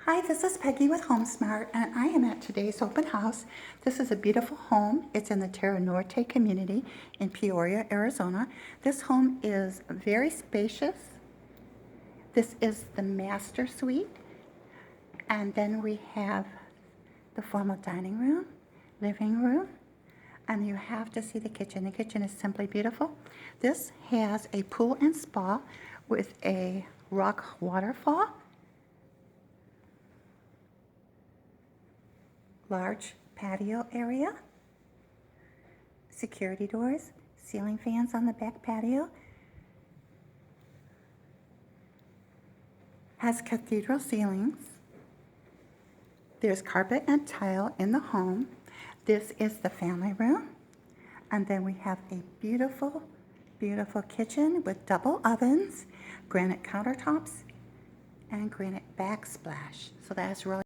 Hi, this is Peggy with HomeSmart, and I am at today's open house. This is a beautiful home. It's in the Tierra Norte community in Peoria, Arizona. This home is very spacious. This is the master suite, and then we have the formal dining room, living room, and you have to see the kitchen. The kitchen is simply beautiful. This has a pool and spa with a rock waterfall, large patio area, security doors, ceiling fans on the back patio, has cathedral ceilings. There's carpet and tile in the home. This is the family room. And then we have a beautiful, beautiful kitchen with double ovens, granite countertops, and granite backsplash. So that's really